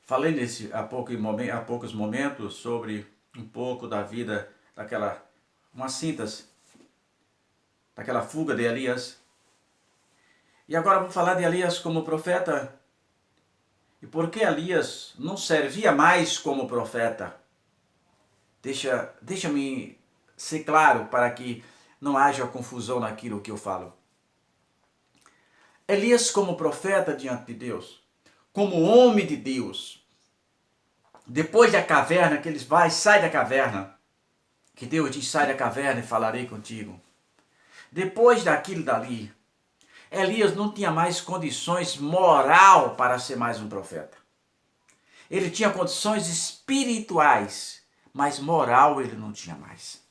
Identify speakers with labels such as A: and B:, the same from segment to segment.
A: Falei há poucos momentos sobre um pouco da vida uma síntese daquela fuga de Elias. E agora vou falar de Elias como profeta. E por que Elias não servia mais como profeta? Deixa-me ser claro para que não haja confusão naquilo que eu falo. Elias como profeta diante de Deus, como homem de Deus, depois da caverna que sai da caverna, que Deus diz, sai da caverna e falarei contigo. Depois daquilo dali, Elias não tinha mais condições moral para ser mais um profeta. Ele tinha condições espirituais, mas moral ele não tinha mais.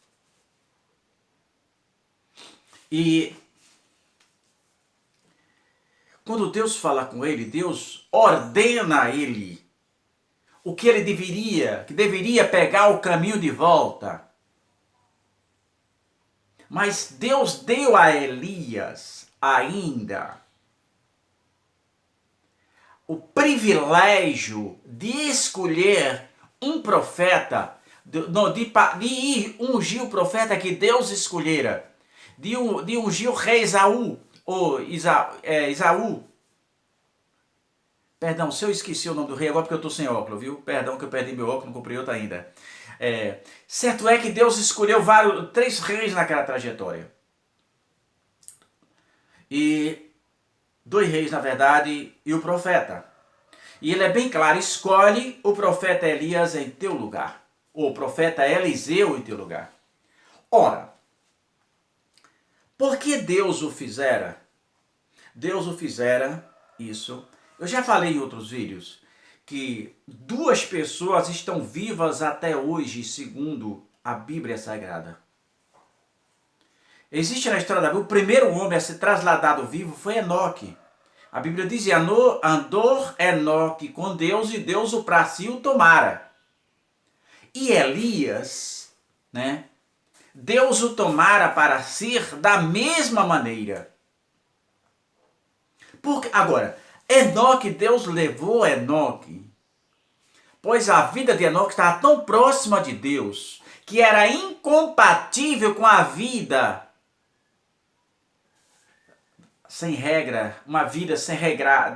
A: E quando Deus fala com ele, Deus ordena a ele o que ele deveria pegar o caminho de volta. Mas Deus deu a Elias ainda o privilégio de escolher um profeta, de ir ungir o profeta que Deus escolhera, de ungir o rei Esaú, ou Esaú. Perdão, se eu esqueci o nome do rei agora porque eu estou sem óculos, viu? Perdão que eu perdi meu óculos, não comprei outro ainda. Certo é que Deus escolheu 3 reis naquela trajetória. E 2 reis, na verdade, e o profeta. E ele é bem claro, escolhe o profeta Elias em teu lugar. Ou o profeta Eliseu em teu lugar. Ora, por que Deus o fizera? Deus o fizera isso. Eu já falei em outros vídeos que 2 pessoas estão vivas até hoje, segundo a Bíblia Sagrada. Existe na história da Bíblia, o primeiro homem a ser trasladado vivo foi Enoque. A Bíblia diz, andou Enoque com Deus e Deus o para si o tomara. E Elias, né? Deus o tomara para si da mesma maneira. Agora, Enoque, Deus levou Enoque, pois a vida de Enoque estava tão próxima de Deus, que era incompatível com a vida sem regra, uma vida sem regra,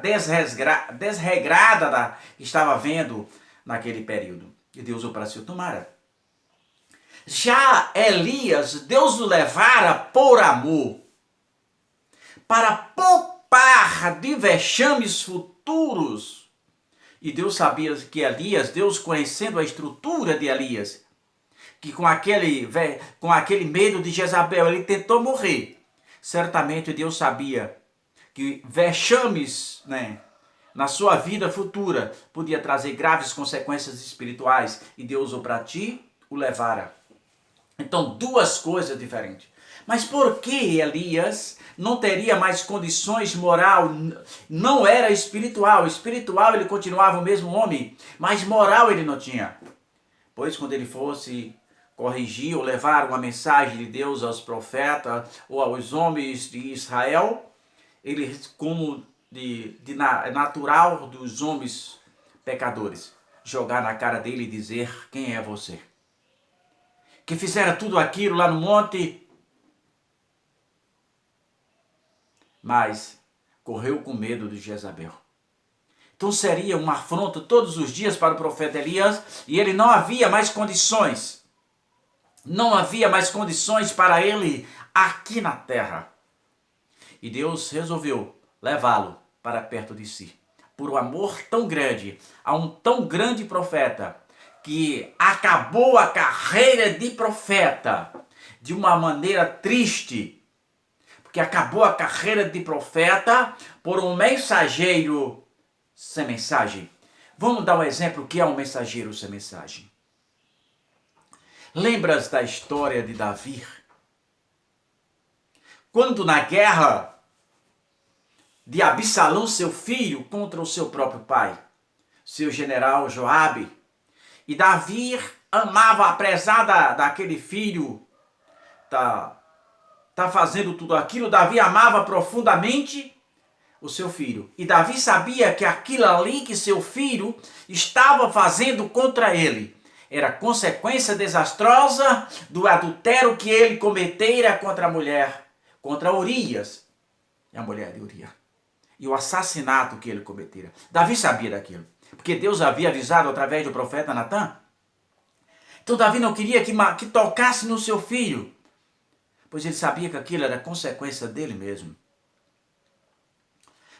A: desregrada que estava vendo naquele período. E Deus o para si o tomara. Já Elias, Deus o levara por amor, para poupar de vexames futuros. E Deus sabia que Elias, Deus conhecendo a estrutura de Elias, que com aquele medo de Jezabel ele tentou morrer. Certamente Deus sabia que vexames, na sua vida futura podia trazer graves consequências espirituais. E Deus o para ti o levara. Então, 2 coisas diferentes. Mas por que Elias não teria mais condições moral? Não era espiritual. Espiritual ele continuava o mesmo homem, mas moral ele não tinha. Pois quando ele fosse corrigir ou levar uma mensagem de Deus aos profetas ou aos homens de Israel, ele, como natural dos homens pecadores, jogar na cara dele e dizer, quem é você? Que fizeram tudo aquilo lá no monte, mas correu com medo de Jezabel. Então seria uma afronta todos os dias para o profeta Elias, e ele não havia mais condições. Não havia mais condições para ele aqui na terra. E Deus resolveu levá-lo para perto de si. Por um amor tão grande, a um tão grande profeta, que acabou a carreira de profeta de uma maneira triste. Porque acabou a carreira de profeta por um mensageiro sem mensagem. Vamos dar um exemplo, o que é um mensageiro sem mensagem. Lembras da história de Davi? Quando na guerra de Absalão, seu filho, contra o seu próprio pai, seu general Joabe, e Davi amava, apesar daquele filho tá fazendo tudo aquilo, Davi amava profundamente o seu filho. E Davi sabia que aquilo ali que seu filho estava fazendo contra ele era consequência desastrosa do adultério que ele cometera contra a mulher, contra Urias, a mulher de Urias, e o assassinato que ele cometera. Davi sabia daquilo, porque Deus havia avisado através do profeta Natã. Então Davi não queria que tocasse no seu filho, pois ele sabia que aquilo era consequência dele mesmo.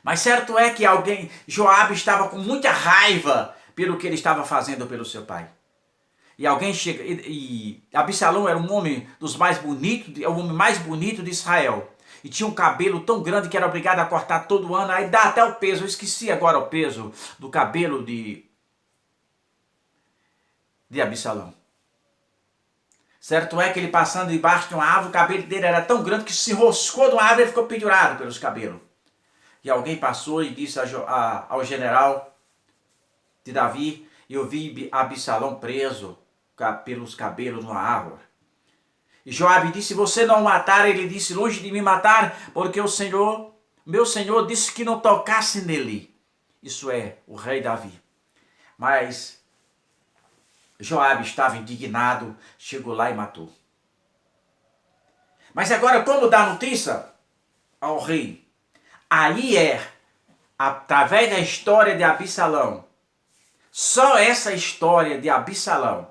A: Mas certo é que Joabe estava com muita raiva pelo que ele estava fazendo pelo seu pai. E alguém chega, e Absalão era um homem dos mais bonitos, o homem mais bonito de Israel. E tinha um cabelo tão grande que era obrigado a cortar todo ano, aí dá até o peso, eu esqueci agora o peso do cabelo de Absalão. Certo é que ele passando debaixo de uma árvore, o cabelo dele era tão grande que se enroscou de uma árvore e ficou pendurado pelos cabelos. E alguém passou e disse ao general de Davi, eu vi Absalão preso pelos cabelos numa árvore. E Joabe disse, se você não o matar, ele disse, longe de me matar, porque meu senhor disse que não tocasse nele. Isso é, o rei Davi. Mas Joabe estava indignado, chegou lá e matou. Mas agora, como dar notícia ao rei? Aí através da história de Absalão, só essa história de Absalão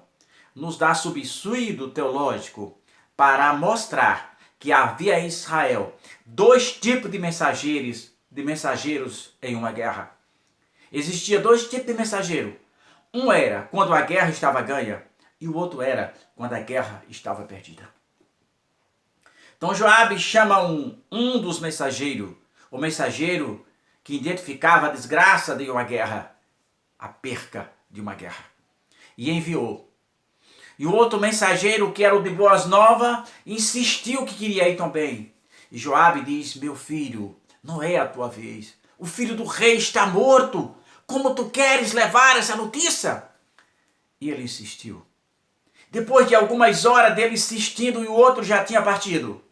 A: nos dá subsídio teológico para mostrar que havia em Israel dois tipos de mensageiros em uma guerra. Existia dois tipos de mensageiro. Um era quando a guerra estava ganha e o outro era quando a guerra estava perdida. Então Joabe chama um dos mensageiros, o mensageiro que identificava a desgraça de uma guerra, a perca de uma guerra, e enviou. E o outro mensageiro, que era o de boas novas, insistiu que queria ir também. E Joabe disse, meu filho, não é a tua vez. O filho do rei está morto. Como tu queres levar essa notícia? E ele insistiu. Depois de algumas horas dele insistindo e o outro já tinha partido,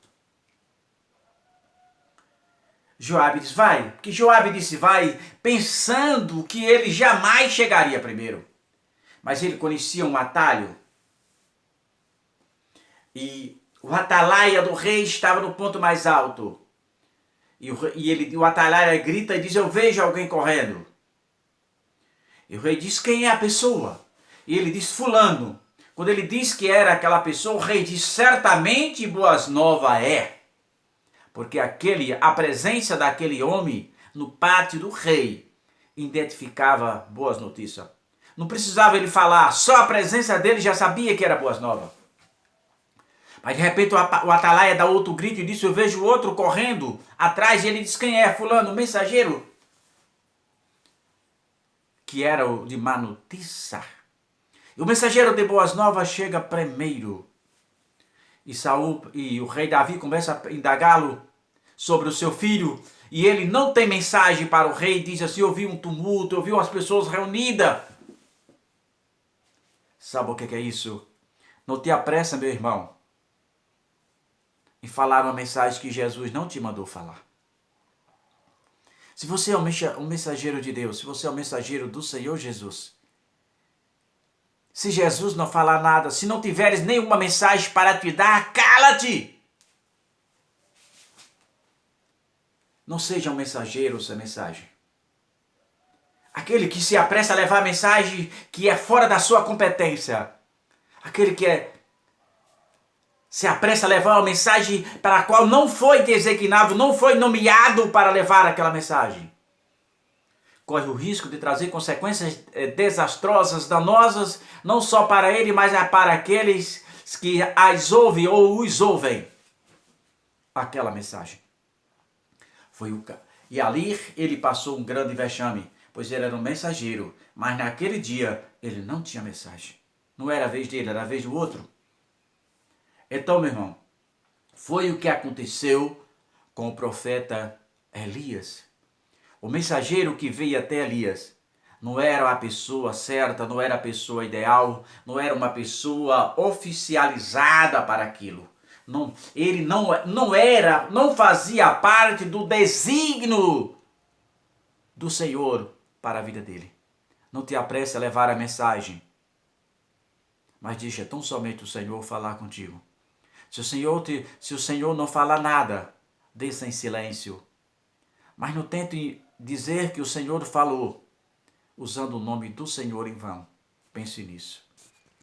A: Joabe disse, vai. Porque Joabe disse, vai, pensando que ele jamais chegaria primeiro. Mas ele conhecia um atalho. E o atalaia do rei estava no ponto mais alto. E o atalaia grita e diz, eu vejo alguém correndo. E o rei diz, quem é a pessoa? E ele diz, fulano. Quando ele diz que era aquela pessoa, o rei diz, certamente boas novas é. Porque a presença daquele homem no pátio do rei identificava boas notícias. Não precisava ele falar, só a presença dele já sabia que era boas novas. Mas de repente o atalaia dá outro grito e disse, eu vejo o outro correndo atrás. E ele diz, quem é? Fulano, o mensageiro. Que era o de má notícia. E o mensageiro de boas novas chega primeiro. E o rei Davi começa a indagá-lo sobre o seu filho. E ele não tem mensagem para o rei. Diz assim, eu vi um tumulto, eu vi as pessoas reunidas. Sabe o que é isso? Não te apressa, meu irmão, em falar uma mensagem que Jesus não te mandou falar. Se você é um mensageiro de Deus, se você é um mensageiro do Senhor Jesus, se Jesus não falar nada, se não tiveres nenhuma mensagem para te dar, cala-te! Não seja um mensageiro sem mensagem. Aquele que se apressa a levar a mensagem que é fora da sua competência. Aquele que se apressa a levar uma mensagem para a qual não foi designado, não foi nomeado para levar aquela mensagem. Corre o risco de trazer consequências desastrosas, danosas, não só para ele, mas para aqueles que as ouvem ou os ouvem. Aquela mensagem. E ali ele passou um grande vexame, pois ele era um mensageiro, mas naquele dia ele não tinha mensagem. Não era a vez dele, era a vez do outro. Então, meu irmão, foi o que aconteceu com o profeta Elias. O mensageiro que veio até Elias não era a pessoa certa, não era a pessoa ideal, não era uma pessoa oficializada para aquilo. Ele não fazia parte do desígnio do Senhor para a vida dele. Não te apresse a levar a mensagem, mas deixa tão somente o Senhor falar contigo. Se o Senhor não falar nada, desça em silêncio. Mas não tente dizer que o Senhor falou, usando o nome do Senhor em vão. Pense nisso.